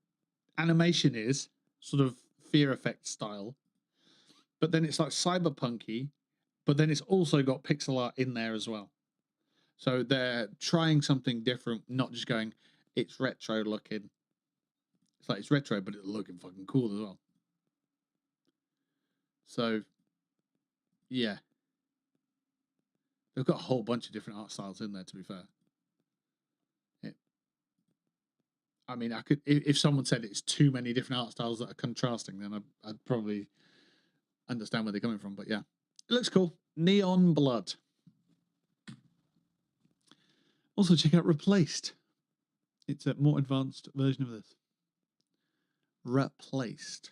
animation is sort of Fear Effect style, but then it's like cyberpunky, but then it's also got pixel art in there as well. So they're trying something different, not just going, it's retro looking. It's like it's retro, but it's looking fucking cool as well. So, yeah. They've got a whole bunch of different art styles in there, to be fair. I mean, I could, if someone said it's too many different art styles that are contrasting, then I'd probably understand where they're coming from. But yeah, it looks cool. Neon Blood. Also, check out Replaced. It's a more advanced version of this. Replaced.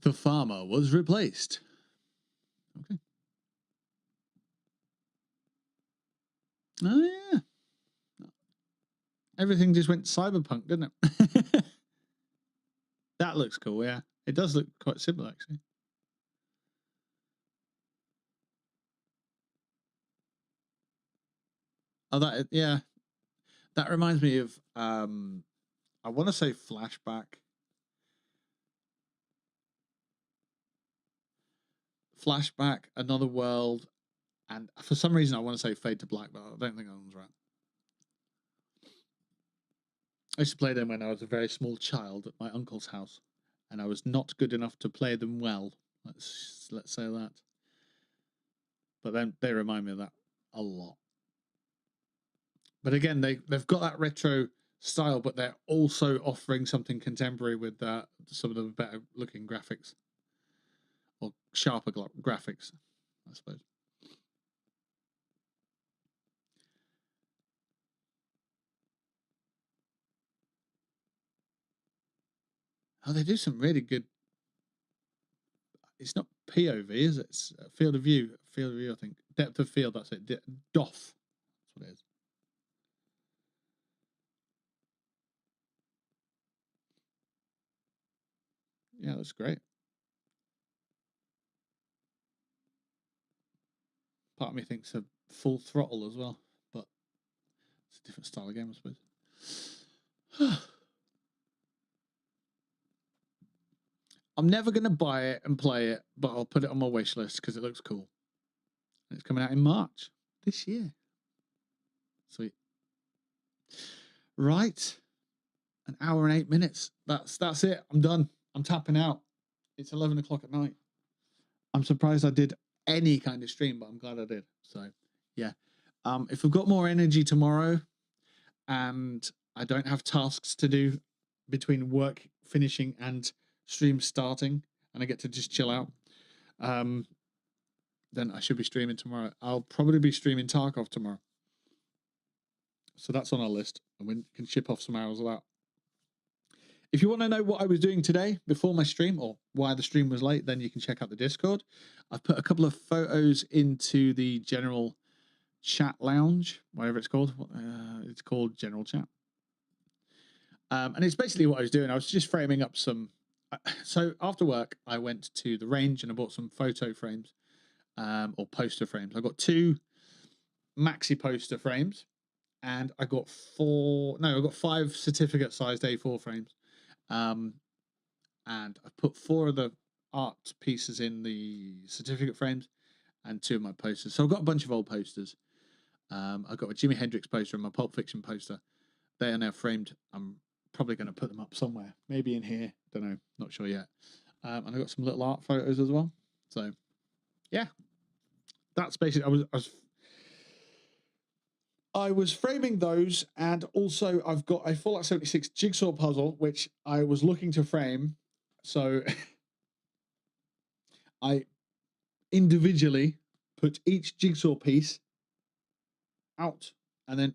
The farmer was replaced. Okay. Oh, yeah. Everything just went cyberpunk, didn't it? That looks cool, yeah. It does look quite similar, actually. Oh, that, yeah. That reminds me of, I want to say Flashback. Flashback, Another World, and for some reason I want to say Fade to Black, but I don't think that one's right. I used to play them when I was a very small child at my uncle's house, and I was not good enough to play them well. Let's say that. But then they remind me of that a lot. But again, they've got that retro style, but they're also offering something contemporary with some of the better looking graphics, or sharper graphics, I suppose. Oh, they do some really good. It's not POV, is it? It's field of view. Field of view, I think. Depth of field, that's it. DOF. That's what it is. Yeah, that's great. Part of me thinks a Full Throttle as well, but it's a different style of game, I suppose. I'm never going to buy it and play it, but I'll put it on my wish list because it looks cool. And it's coming out in March this year. Sweet. Right. An hour and 8 minutes. That's it. I'm done. I'm tapping out. It's 11 o'clock at night. I'm surprised I did any kind of stream, but I'm glad I did. So, yeah. If we've got more energy tomorrow and I don't have tasks to do between work finishing and stream starting, and I get to just chill out, then I should be streaming tomorrow. I'll probably be streaming Tarkov tomorrow. So that's on our list, and we can ship off some hours of that. If you want to know what I was doing today before my stream, or why the stream was late, then you can check out the Discord. I've put a couple of photos into the general chat lounge, whatever it's called. It's called General Chat. And it's basically what I was doing. I was just framing up some. So after work, I went to the range and I bought some photo frames, or poster frames. I got 2 maxi poster frames, and I got 5 certificate-sized A4 frames. And I put 4 of the art pieces in the certificate frames and 2 of my posters. So I've got a bunch of old posters. I've got a Jimi Hendrix poster and my Pulp Fiction poster. They are now framed. I'm probably going to put them up somewhere, maybe in here. Don't know, not sure yet. And I've got some little art photos as well. So, yeah, that's basically. I was framing those, and also I've got a Fallout 76 jigsaw puzzle, which I was looking to frame. So I individually put each jigsaw piece out, and then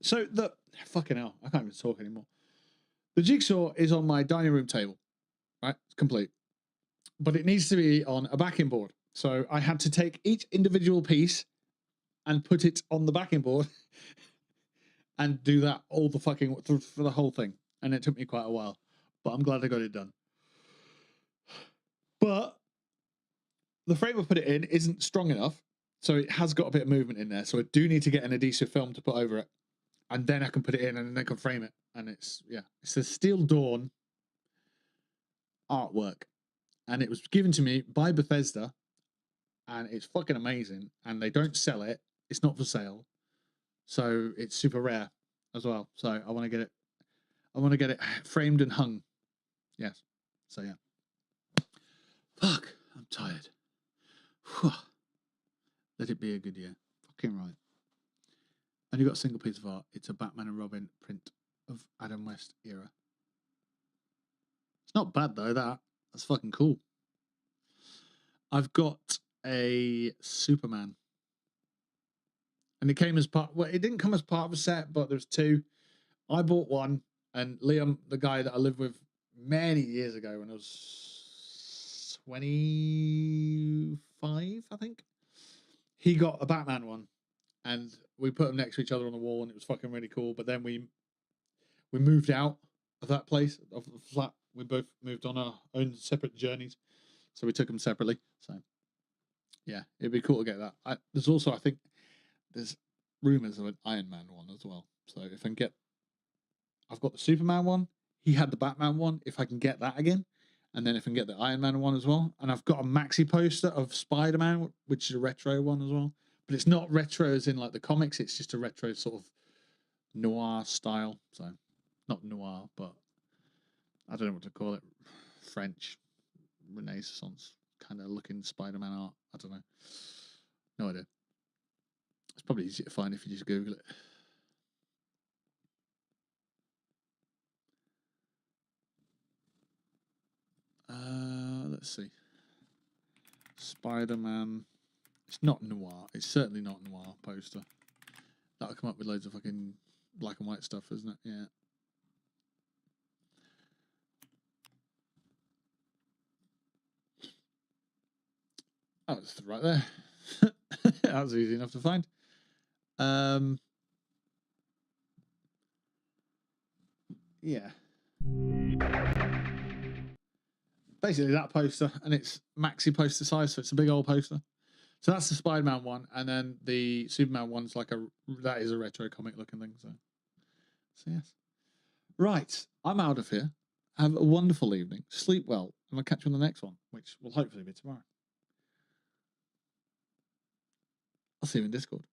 so the fucking hell, I can't even talk anymore. The jigsaw is on my dining room table, right? It's complete, but it needs to be on a backing board. So I had to take each individual piece and put it on the backing board and do that all the fucking for the whole thing. And it took me quite a while, but I'm glad I got it done. But the frame I put it in isn't strong enough, so it has got a bit of movement in there. So I do need to get an adhesive film to put over it, and then I can put it in, and then I can frame it. And it's the Steel Dawn artwork, and it was given to me by Bethesda, and it's fucking amazing. And they don't sell it; it's not for sale, so it's super rare as well. So I want to get it. I want to get it framed and hung. Yes. So yeah. Fuck, I'm tired. Let it be a good year. Fucking right. And you got a single piece of art. It's a Batman and Robin print of Adam West era. It's not bad though, that's fucking cool. I've got a Superman. And it came as part, well, it didn't come as part of a set, but there's two. I bought one, and Liam, the guy that I lived with many years ago when I was 25, I think, he got a Batman one, and we put them next to each other on the wall, and it was fucking really cool. But then we moved out of that place, of the flat. We both moved on our own separate journeys, so we took them separately. So yeah, it'd be cool to get that. There's also, I think, there's rumors of an Iron Man one as well. So if I can get, I've got the Superman one. He had the Batman one. If I can get that again, and then if I can get the Iron Man one as well, and I've got a maxi poster of Spider-Man, which is a retro one as well. But it's not retro as in like the comics. It's just a retro sort of noir style. So not noir, but I don't know what to call it. French Renaissance kind of looking Spider-Man art. I don't know. No idea. It's probably easy to find if you just Google it. Let's see. Spider-Man. It's not noir. It's certainly not noir poster. That'll come up with loads of fucking black and white stuff, isn't it? Yeah. Oh, it's right there. That was easy enough to find. Yeah. Basically that poster, and it's maxi poster size, so it's a big old poster. So that's the Spider-Man one, and then the Superman one's like that is a retro comic looking thing. So yes. Right, I'm out of here. Have a wonderful evening. Sleep well, and I'll catch you on the next one, which will hopefully be tomorrow. I'll see you in Discord.